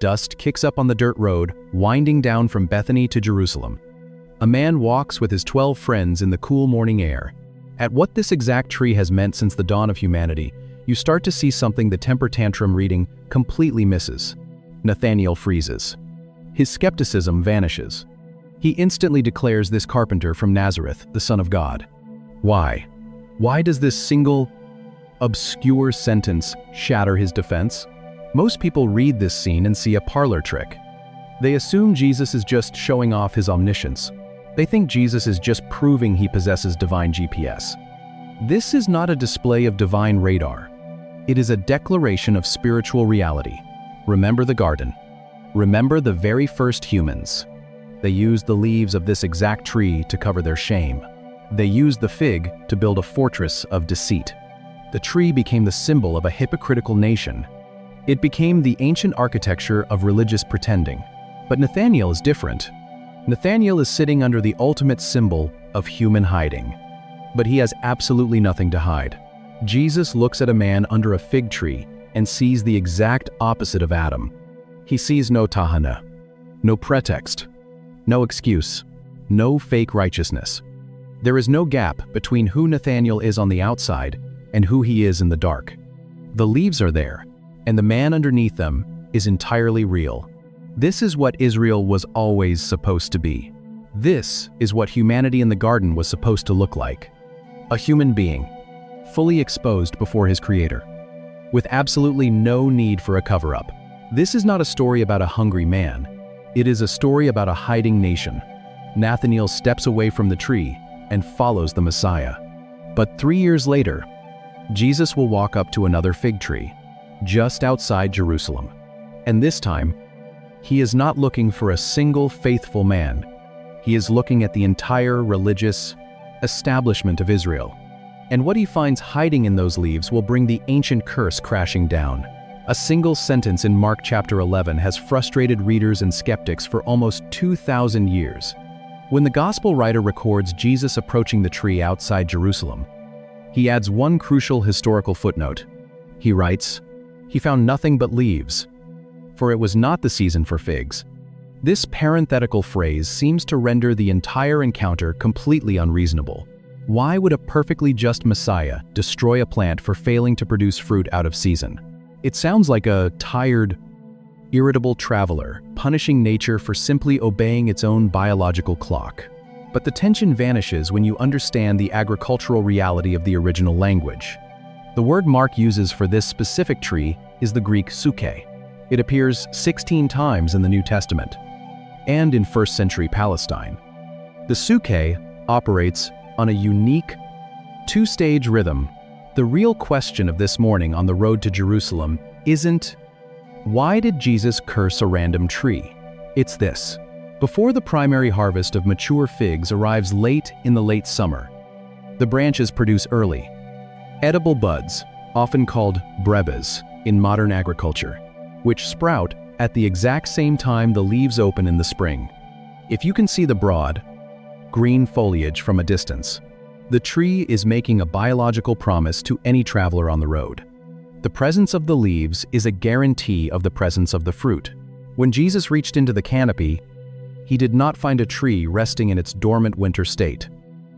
dust kicks up on the dirt road, winding down from Bethany to Jerusalem. A man walks with his 12 friends in the cool morning air. At what this exact tree has meant since the dawn of humanity, you start to see something the temper tantrum reading completely misses. Nathanael freezes. His skepticism vanishes. He instantly declares this carpenter from Nazareth the Son of God. Why? Why does this single, obscure sentence shatter his defense? Most people read this scene and see a parlor trick. They assume Jesus is just showing off his omniscience. They think Jesus is just proving he possesses divine GPS. This is not a display of divine radar. It is a declaration of spiritual reality. Remember the garden. Remember the very first humans. They used the leaves of this exact tree to cover their shame. They used the fig to build a fortress of deceit. The tree became the symbol of a hypocritical nation. It became the ancient architecture of religious pretending. But Nathanael is different. Nathanael is sitting under the ultimate symbol of human hiding. But he has absolutely nothing to hide. Jesus looks at a man under a fig tree and sees the exact opposite of Adam. He sees no tahana, no pretext, no excuse, no fake righteousness. There is no gap between who Nathanael is on the outside and who he is in the dark. The leaves are there, and the man underneath them is entirely real. This is what Israel was always supposed to be. This is what humanity in the garden was supposed to look like. A human being, fully exposed before his Creator, with absolutely no need for a cover-up. This is not a story about a hungry man. It is a story about a hiding nation. Nathanael steps away from the tree and follows the Messiah. But 3 years later, Jesus will walk up to another fig tree, just outside Jerusalem. And this time, he is not looking for a single faithful man. He is looking at the entire religious establishment of Israel. And what he finds hiding in those leaves will bring the ancient curse crashing down. A single sentence in Mark chapter 11 has frustrated readers and skeptics for almost 2,000 years. When the gospel writer records Jesus approaching the tree outside Jerusalem, he adds one crucial historical footnote. He writes, "He found nothing but leaves, for it was not the season for figs." This parenthetical phrase seems to render the entire encounter completely unreasonable. Why would a perfectly just Messiah destroy a plant for failing to produce fruit out of season? It sounds like a tired, irritable traveler punishing nature for simply obeying its own biological clock. But the tension vanishes when you understand the agricultural reality of the original language. The word Mark uses for this specific tree is the Greek suke. It appears 16 times in the New Testament and in first century Palestine. The suke operates on a unique two-stage rhythm. The real question of this morning on the road to Jerusalem isn't, why did Jesus curse a random tree? It's this. Before the primary harvest of mature figs arrives late in the late summer, the branches produce early, edible buds, often called brebes in modern agriculture, which sprout at the exact same time the leaves open in the spring. If you can see the broad, green foliage from a distance, the tree is making a biological promise to any traveler on the road. The presence of the leaves is a guarantee of the presence of the fruit. When Jesus reached into the canopy, he did not find a tree resting in its dormant winter state.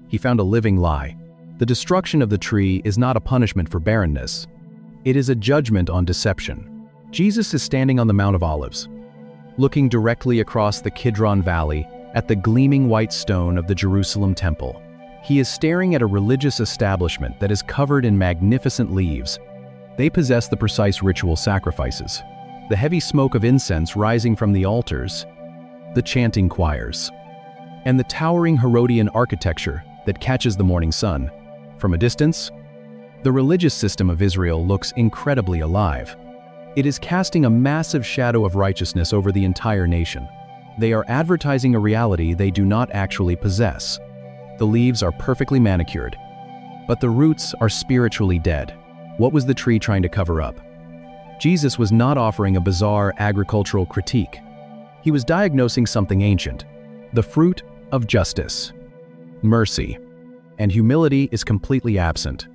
He found a living lie. The destruction of the tree is not a punishment for barrenness. It is a judgment on deception. Jesus is standing on the Mount of Olives, looking directly across the Kidron Valley at the gleaming white stone of the Jerusalem temple. He is staring at a religious establishment that is covered in magnificent leaves. They possess the precise ritual sacrifices, the heavy smoke of incense rising from the altars, the chanting choirs, and the towering Herodian architecture that catches the morning sun. From a distance, the religious system of Israel looks incredibly alive. It is casting a massive shadow of righteousness over the entire nation. They are advertising a reality they do not actually possess. The leaves are perfectly manicured, but the roots are spiritually dead. What was the tree trying to cover up? Jesus was not offering a bizarre agricultural critique. He was diagnosing something ancient, the fruit of justice. Mercy and humility is completely absent.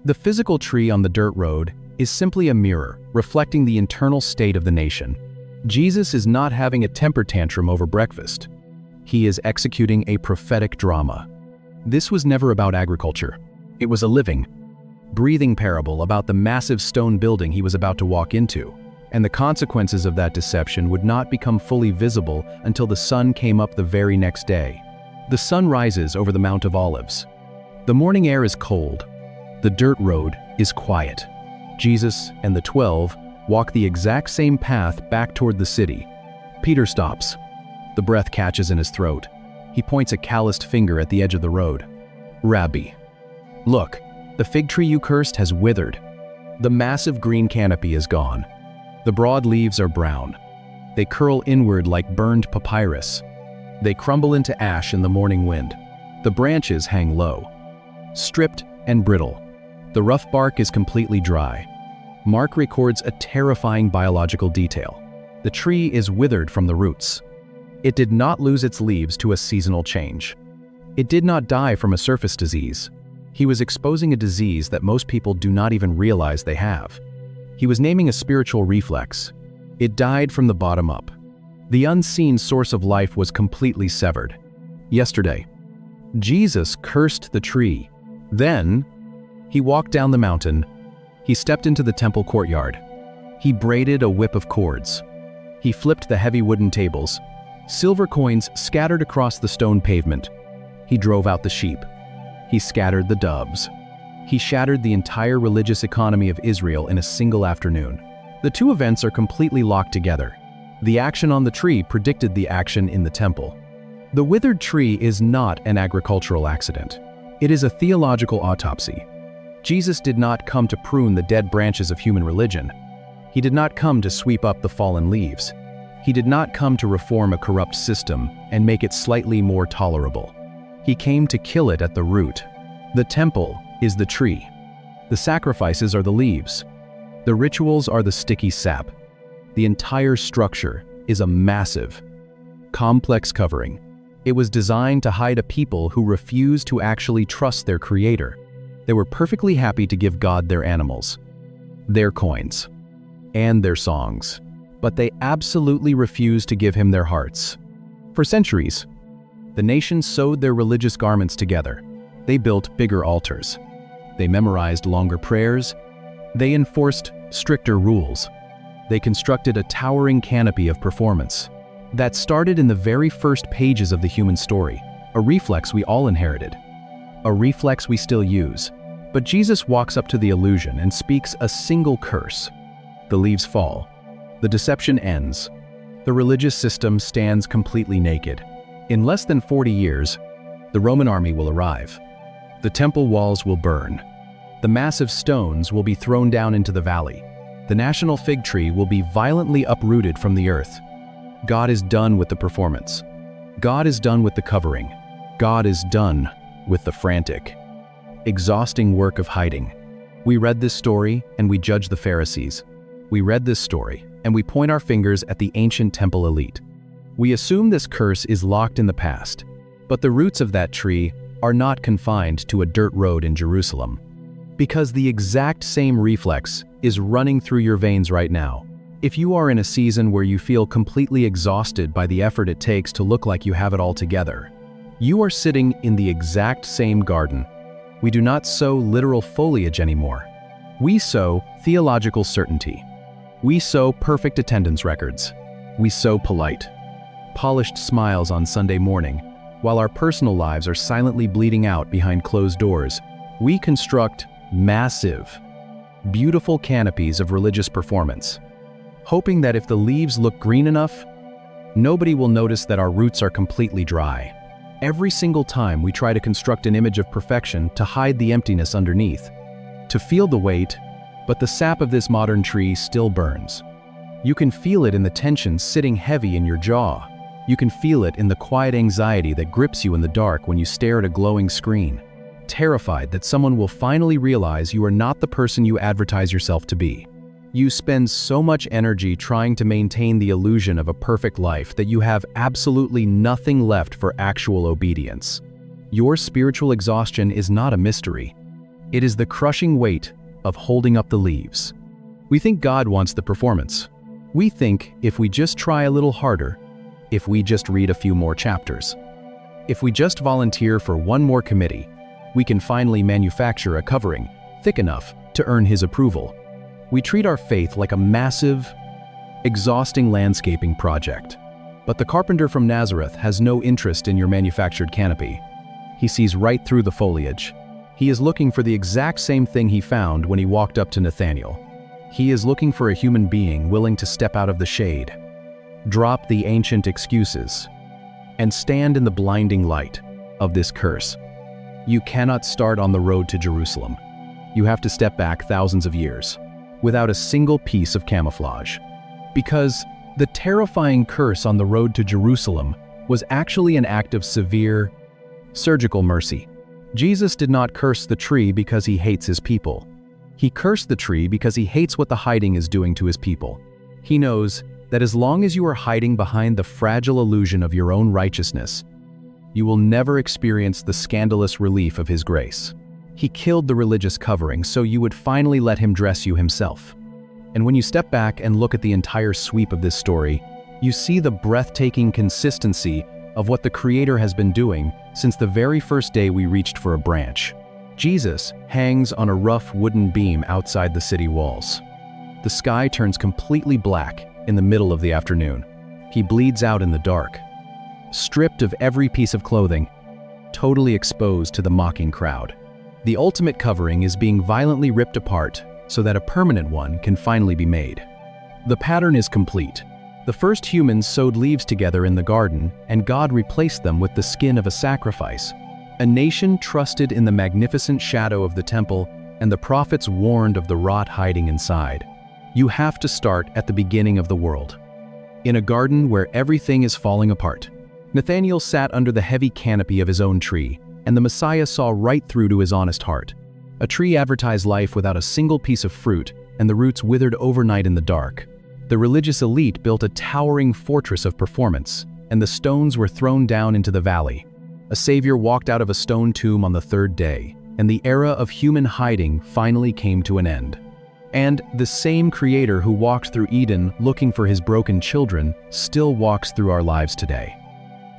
The physical tree on the dirt road is simply a mirror reflecting the internal state of the nation. Jesus is not having a temper tantrum over breakfast. He is executing a prophetic drama. This was never about agriculture. It was a living, breathing parable about the massive stone building he was about to walk into, and the consequences of that deception would not become fully visible until the sun came up the very next day. The sun rises over the Mount of Olives. The morning air is cold. The dirt road is quiet. Jesus and the 12 walk the exact same path back toward the city. Peter stops. The breath catches in his throat. He points a calloused finger at the edge of the road. "Rabbi, look, the fig tree you cursed has withered. The massive green canopy is gone. The broad leaves are brown. They curl inward like burned papyrus. They crumble into ash in the morning wind. The branches hang low, stripped and brittle. The rough bark is completely dry." Mark records a terrifying biological detail. The tree is withered from the roots. It did not lose its leaves to a seasonal change. It did not die from a surface disease. He was exposing a disease that most people do not even realize they have. He was naming a spiritual reflex. It died from the bottom up. The unseen source of life was completely severed. Yesterday, Jesus cursed the tree. Then, he walked down the mountain. He stepped into the temple courtyard. He braided a whip of cords. He flipped the heavy wooden tables. Silver coins scattered across the stone pavement. He drove out the sheep. He scattered the doves. He shattered the entire religious economy of Israel in a single afternoon. The two events are completely locked together. The action on the tree predicted the action in the temple. The withered tree is not an agricultural accident. It is a theological autopsy. Jesus did not come to prune the dead branches of human religion. He did not come to sweep up the fallen leaves. He did not come to reform a corrupt system and make it slightly more tolerable. He came to kill it at the root. The temple is the tree. The sacrifices are the leaves. The rituals are the sticky sap. The entire structure is a massive, complex covering. It was designed to hide a people who refused to actually trust their Creator. They were perfectly happy to give God their animals, their coins, and their songs, but they absolutely refused to give Him their hearts. For centuries, the nation sewed their religious garments together. They built bigger altars. They memorized longer prayers. They enforced stricter rules. They constructed a towering canopy of performance that started in the very first pages of the human story, a reflex we all inherited, a reflex we still use. But Jesus walks up to the illusion and speaks a single curse. The leaves fall. The deception ends. The religious system stands completely naked. In less than 40 years, the Roman army will arrive. The temple walls will burn. The massive stones will be thrown down into the valley. The national fig tree will be violently uprooted from the earth. God is done with the performance. God is done with the covering. God is done with the frantic, exhausting work of hiding. We read this story and we judge the Pharisees. We read this story and we point our fingers at the ancient temple elite. We assume this curse is locked in the past, but the roots of that tree are not confined to a dirt road in Jerusalem. Because the exact same reflex is running through your veins right now. If you are in a season where you feel completely exhausted by the effort it takes to look like you have it all together, you are sitting in the exact same garden. We do not sow literal foliage anymore. We sow theological certainty. We sow perfect attendance records. We sow polite, polished smiles on Sunday morning, while our personal lives are silently bleeding out behind closed doors. We construct massive, beautiful canopies of religious performance, hoping that if the leaves look green enough, nobody will notice that our roots are completely dry. Every single time we try to construct an image of perfection to hide the emptiness underneath, to feel the weight, but the sap of this modern tree still burns. You can feel it in the tension sitting heavy in your jaw. You can feel it in the quiet anxiety that grips you in the dark when you stare at a glowing screen, terrified that someone will finally realize you are not the person you advertise yourself to be. You spend so much energy trying to maintain the illusion of a perfect life that you have absolutely nothing left for actual obedience. Your spiritual exhaustion is not a mystery. It is the crushing weight of holding up the leaves. We think God wants the performance. We think if we just try a little harder, if we just read a few more chapters, if we just volunteer for one more committee, we can finally manufacture a covering thick enough to earn his approval. We treat our faith like a massive, exhausting landscaping project. But the carpenter from Nazareth has no interest in your manufactured canopy. He sees right through the foliage. He is looking for the exact same thing he found when he walked up to Nathanael. He is looking for a human being willing to step out of the shade, drop the ancient excuses, and stand in the blinding light of this curse. You cannot start on the road to Jerusalem. You have to step back thousands of years, without a single piece of camouflage. Because the terrifying curse on the road to Jerusalem was actually an act of severe, surgical mercy. Jesus did not curse the tree because he hates his people. He cursed the tree because he hates what the hiding is doing to his people. He knows that as long as you are hiding behind the fragile illusion of your own righteousness, you will never experience the scandalous relief of his grace. He killed the religious covering so you would finally let him dress you himself. And when you step back and look at the entire sweep of this story, you see the breathtaking consistency of what the Creator has been doing since the very first day we reached for a branch. Jesus hangs on a rough wooden beam outside the city walls. The sky turns completely black in the middle of the afternoon. He bleeds out in the dark, stripped of every piece of clothing, totally exposed to the mocking crowd. The ultimate covering is being violently ripped apart so that a permanent one can finally be made. The pattern is complete. The first humans sewed leaves together in the garden, and God replaced them with the skin of a sacrifice. A nation trusted in the magnificent shadow of the temple, and the prophets warned of the rot hiding inside. You have to start at the beginning of the world, in a garden where everything is falling apart. Nathanael sat under the heavy canopy of his own tree, and the Messiah saw right through to his honest heart. A tree advertised life without a single piece of fruit, and the roots withered overnight in the dark. The religious elite built a towering fortress of performance, and the stones were thrown down into the valley. A savior walked out of a stone tomb on the third day, and the era of human hiding finally came to an end. And the same Creator who walked through Eden looking for his broken children still walks through our lives today,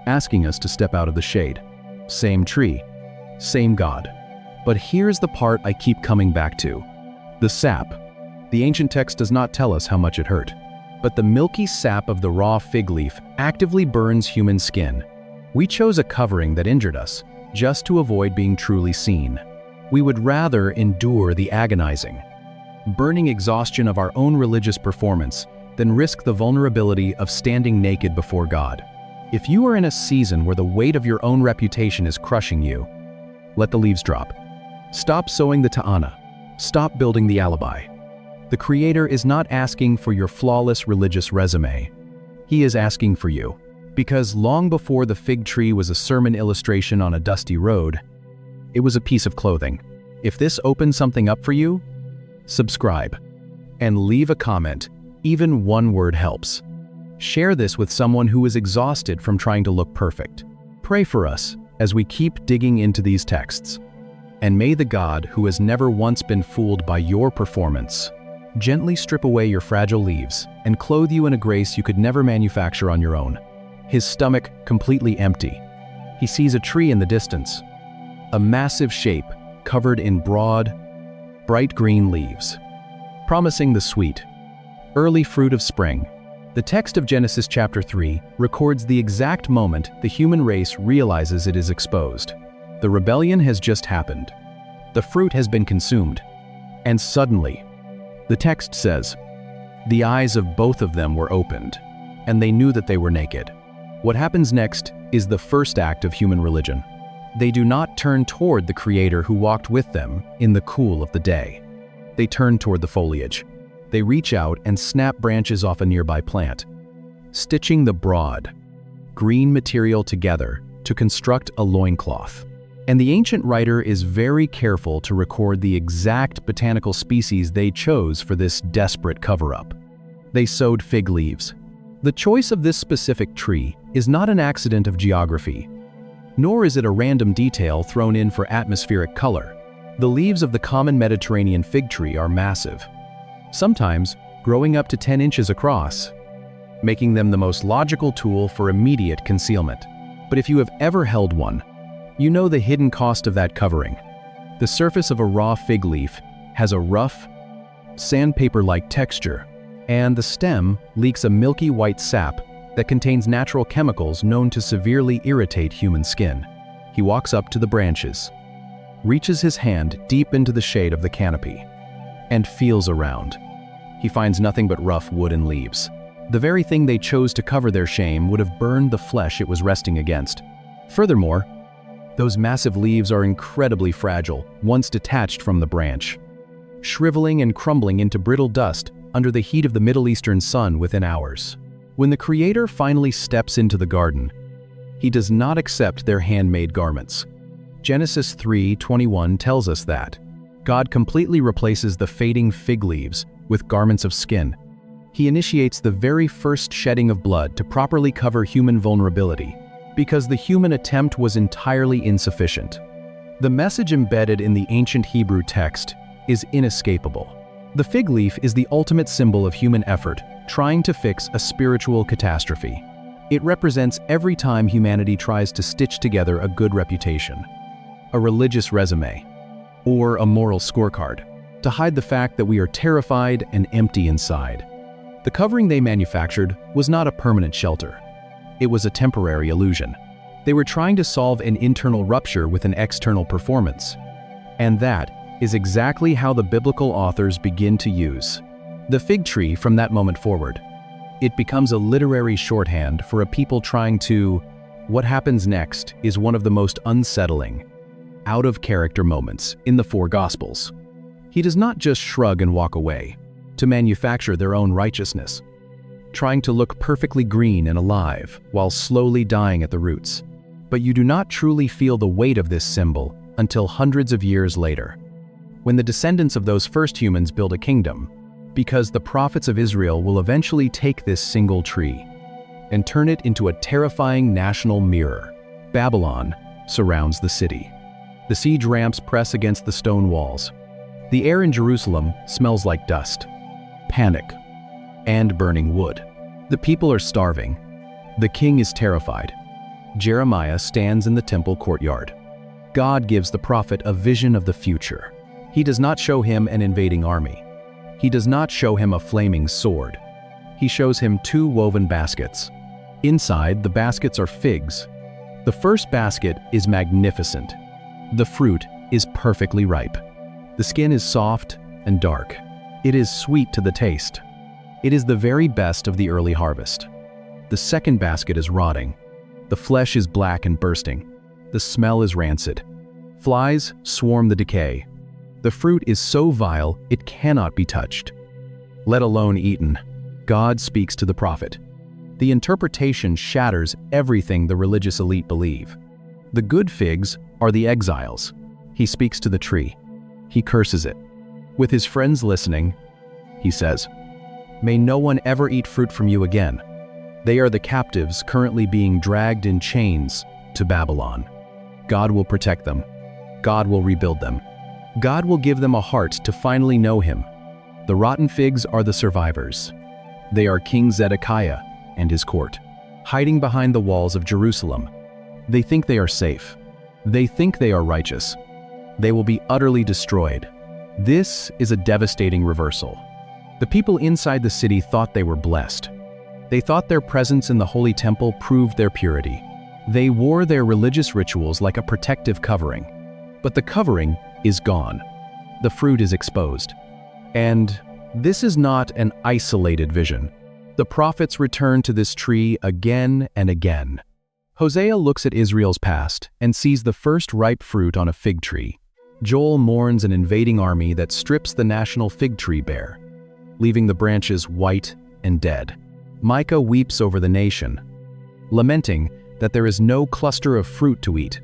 asking us to step out of the shade. Same tree, same God. But here's the part I keep coming back to. The sap. The ancient text does not tell us how much it hurt, but the milky sap of the raw fig leaf actively burns human skin. We chose a covering that injured us, just to avoid being truly seen. We would rather endure the agonizing, burning exhaustion of our own religious performance than risk the vulnerability of standing naked before God. If you are in a season where the weight of your own reputation is crushing you, let the leaves drop. Stop sowing the ta'ana. Stop building the alibi. The Creator is not asking for your flawless religious resume. He is asking for you. Because long before the fig tree was a sermon illustration on a dusty road, it was a piece of clothing. If this opens something up for you, subscribe and leave a comment. Even one word helps. Share this with someone who is exhausted from trying to look perfect. Pray for us as we keep digging into these texts. And may the God who has never once been fooled by your performance gently strip away your fragile leaves and clothe you in a grace you could never manufacture on your own. His stomach completely empty. He sees a tree in the distance, a massive shape covered in broad, bright green leaves, promising the sweet, early fruit of spring. The text of Genesis chapter 3 records the exact moment the human race realizes it is exposed. The rebellion has just happened. The fruit has been consumed. And suddenly, the text says, the eyes of both of them were opened, and they knew that they were naked. What happens next is the first act of human religion. They do not turn toward the Creator who walked with them in the cool of the day. They turn toward the foliage. They reach out and snap branches off a nearby plant, stitching the broad, green material together to construct a loincloth. And the ancient writer is very careful to record the exact botanical species they chose for this desperate cover-up. They sowed fig leaves. The choice of this specific tree is not an accident of geography, nor is it a random detail thrown in for atmospheric color. The leaves of the common Mediterranean fig tree are massive. Sometimes, growing up to 10 inches across, making them the most logical tool for immediate concealment. But if you have ever held one, you know the hidden cost of that covering. The surface of a raw fig leaf has a rough, sandpaper-like texture, and the stem leaks a milky white sap that contains natural chemicals known to severely irritate human skin. He walks up to the branches, reaches his hand deep into the shade of the canopy, and feels around. He finds nothing but rough wood and leaves. The very thing they chose to cover their shame would have burned the flesh it was resting against. Furthermore, those massive leaves are incredibly fragile once detached from the branch, shriveling and crumbling into brittle dust under the heat of the Middle Eastern sun within hours. When the Creator finally steps into the garden, He does not accept their handmade garments. Genesis 3:21 tells us that God completely replaces the fading fig leaves with garments of skin. He initiates the very first shedding of blood to properly cover human vulnerability, because the human attempt was entirely insufficient. The message embedded in the ancient Hebrew text is inescapable. The fig leaf is the ultimate symbol of human effort trying to fix a spiritual catastrophe. It represents every time humanity tries to stitch together a good reputation, a religious resume, or a moral scorecard, to hide the fact that we are terrified and empty inside. The covering they manufactured was not a permanent shelter. It was a temporary illusion. They were trying to solve an internal rupture with an external performance. And that is exactly how the biblical authors begin to use the fig tree from that moment forward. It becomes a literary shorthand for a people trying to. What happens next is one of the most unsettling, out-of-character moments in the four Gospels. He does not just shrug and walk away to manufacture their own righteousness, trying to look perfectly green and alive while slowly dying at the roots. But you do not truly feel the weight of this symbol until hundreds of years later, when the descendants of those first humans build a kingdom, because the prophets of Israel will eventually take this single tree and turn it into a terrifying national mirror. Babylon surrounds the city. The siege ramps press against the stone walls. The air in Jerusalem smells like dust, panic, and burning wood. The people are starving. The king is terrified. Jeremiah stands in the temple courtyard. God gives the prophet a vision of the future. He does not show him an invading army. He does not show him a flaming sword. He shows him two woven baskets. Inside, the baskets are figs. The first basket is magnificent. The fruit is perfectly ripe. The skin is soft and dark. It is sweet to the taste. It is the very best of the early harvest. The second basket is rotting. The flesh is black and bursting. The smell is rancid. Flies swarm the decay. The fruit is so vile it cannot be touched, let alone eaten. God speaks to the prophet. The interpretation shatters everything the religious elite believe. The good figs are the exiles. He speaks to the tree. He curses it. With his friends listening, he says, "May no one ever eat fruit from you again." They are the captives currently being dragged in chains to Babylon. God will protect them. God will rebuild them. God will give them a heart to finally know him. The rotten figs are the survivors. They are King Zedekiah and his court, hiding behind the walls of Jerusalem. They think they are safe. They think they are righteous. They will be utterly destroyed. This is a devastating reversal. The people inside the city thought they were blessed. They thought their presence in the holy temple proved their purity. They wore their religious rituals like a protective covering. But the covering is gone. The fruit is exposed. And this is not an isolated vision. The prophets return to this tree again and again. Hosea looks at Israel's past and sees the first ripe fruit on a fig tree. Joel mourns an invading army that strips the national fig tree bare, leaving the branches white and dead. Micah weeps over the nation, lamenting that there is no cluster of fruit to eat,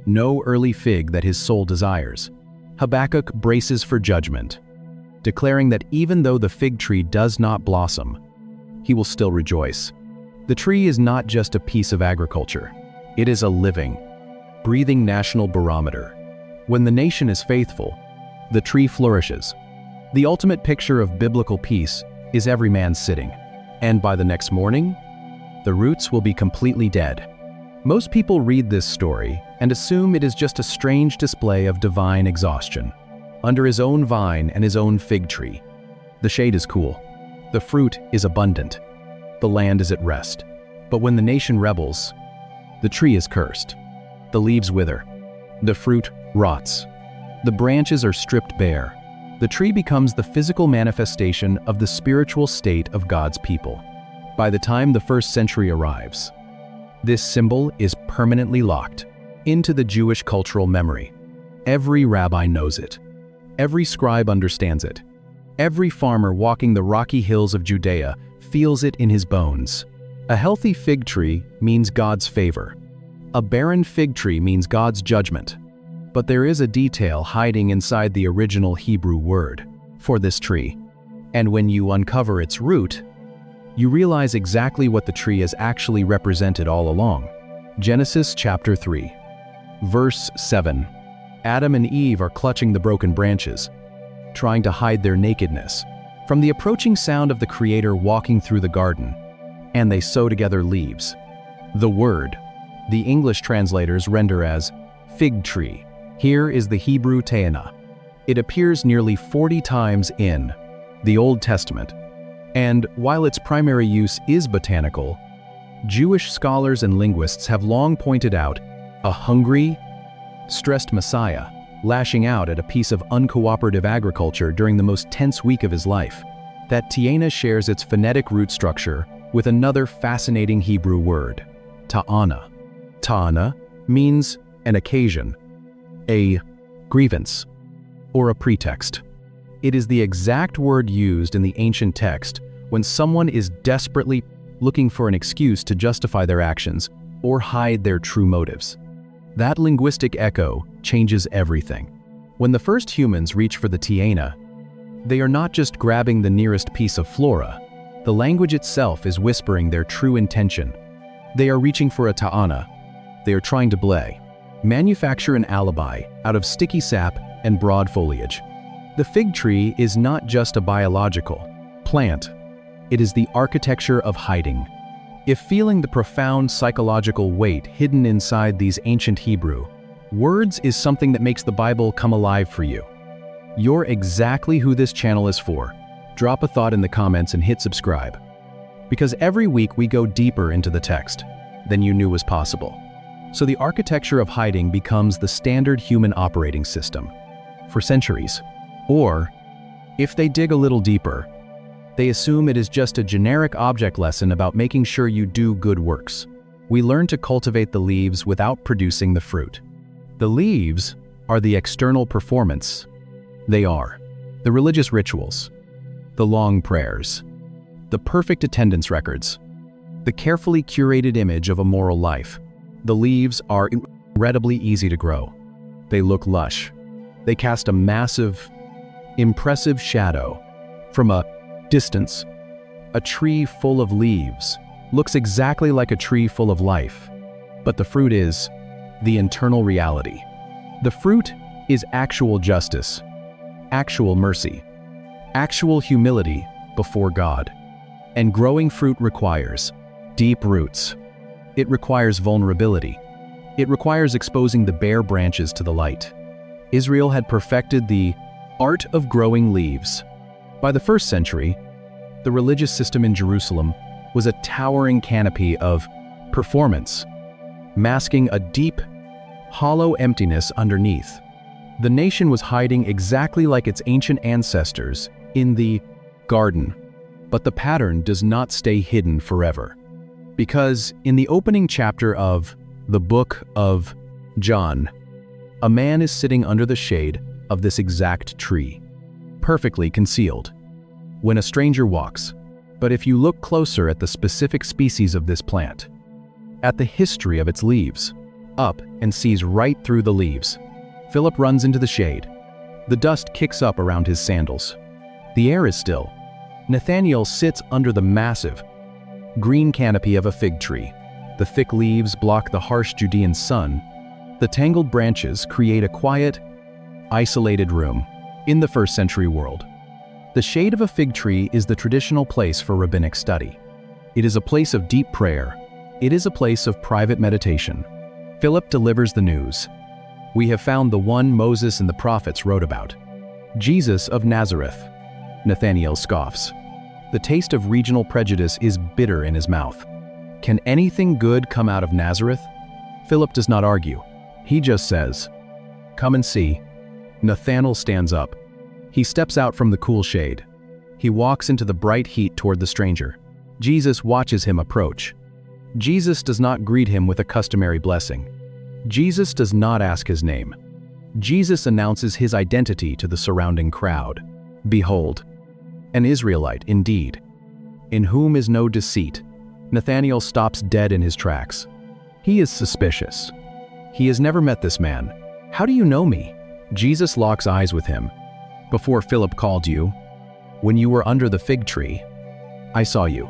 no early fig that his soul desires. Habakkuk braces for judgment, declaring that even though the fig tree does not blossom, he will still rejoice. The tree is not just a piece of agriculture. It is a living, breathing national barometer. When the nation is faithful, the tree flourishes. The ultimate picture of biblical peace is every man sitting, and by the next morning, the roots will be completely dead. Most people read this story and assume it is just a strange display of divine exhaustion. Under his own vine and his own fig tree, the shade is cool, the fruit is abundant, the land is at rest. But when the nation rebels, the tree is cursed. The leaves wither, the fruit rots, the branches are stripped bare. The tree becomes the physical manifestation of the spiritual state of God's people. By the time the 1st century arrives, this symbol is permanently locked into the Jewish cultural memory. Every rabbi knows it. Every scribe understands it. Every farmer walking the rocky hills of Judea feels it in his bones. A healthy fig tree means God's favor. A barren fig tree means God's judgment. But there is a detail hiding inside the original Hebrew word for this tree. And when you uncover its root, you realize exactly what the tree has actually represented all along. Genesis chapter 3, verse 7. Adam and Eve are clutching the broken branches, trying to hide their nakedness from the approaching sound of the Creator walking through the garden, and they sew together leaves. The word, the English translators render as fig tree. Here is the Hebrew te'anah. It appears nearly 40 times in the Old Testament, and while its primary use is botanical, Jewish scholars and linguists have long pointed out a hungry, stressed Messiah lashing out at a piece of uncooperative agriculture during the most tense week of his life. That te'anah shares its phonetic root structure with another fascinating Hebrew word, ta'anah. Ta'anah means an occasion, a grievance, or a pretext. It is the exact word used in the ancient text when someone is desperately looking for an excuse to justify their actions or hide their true motives. That linguistic echo changes everything. When the first humans reach for the te'anah, they are not just grabbing the nearest piece of flora. The language itself is whispering their true intention. They are reaching for a ta'anah. They are trying to manufacture an alibi out of sticky sap and broad foliage. The fig tree is not just a biological plant. It is the architecture of hiding. If feeling the profound psychological weight hidden inside these ancient Hebrew words is something that makes the Bible come alive for you, you're exactly who this channel is for. Drop a thought in the comments and hit subscribe. Because every week we go deeper into the text than you knew was possible. So the architecture of hiding becomes the standard human operating system for centuries. Or, if they dig a little deeper, they assume it is just a generic object lesson about making sure you do good works. We learn to cultivate the leaves without producing the fruit. The leaves are the external performance. They are the religious rituals, the long prayers, the perfect attendance records, the carefully curated image of a moral life. The leaves are incredibly easy to grow. They look lush. They cast a massive, impressive shadow. From a distance, a tree full of leaves looks exactly like a tree full of life. But the fruit is the internal reality. The fruit is actual justice, actual mercy, actual humility before God. And growing fruit requires deep roots. It requires vulnerability. It requires exposing the bare branches to the light. Israel had perfected the art of growing leaves. By the 1st century, the religious system in Jerusalem was a towering canopy of performance, masking a deep, hollow emptiness underneath. The nation was hiding exactly like its ancient ancestors in the garden. But the pattern does not stay hidden forever. Because in the opening chapter of the book of John, a man is sitting under the shade of this exact tree, perfectly concealed, when a stranger walks. But if you look closer at the specific species of this plant, at the history of its leaves, up and sees right through the leaves, Philip runs into the shade. The dust kicks up around his sandals. The air is still. Nathanael sits under the massive, green canopy of a fig tree. The thick leaves block the harsh Judean sun. The tangled branches create a quiet, isolated room in the 1st century world. The shade of a fig tree is the traditional place for rabbinic study. It is a place of deep prayer. It is a place of private meditation. Philip delivers the news. We have found the one Moses and the prophets wrote about. Jesus of Nazareth. Nathanael scoffs. The taste of regional prejudice is bitter in his mouth. Can anything good come out of Nazareth? Philip does not argue. He just says, "Come and see." Nathanael stands up. He steps out from the cool shade. He walks into the bright heat toward the stranger. Jesus watches him approach. Jesus does not greet him with a customary blessing. Jesus does not ask his name. Jesus announces his identity to the surrounding crowd. "Behold, an Israelite indeed, in whom is no deceit." Nathanael stops dead in his tracks. He is suspicious. He has never met this man. "How do you know me?" Jesus locks eyes with him. "Before Philip called you, when you were under the fig tree, I saw you."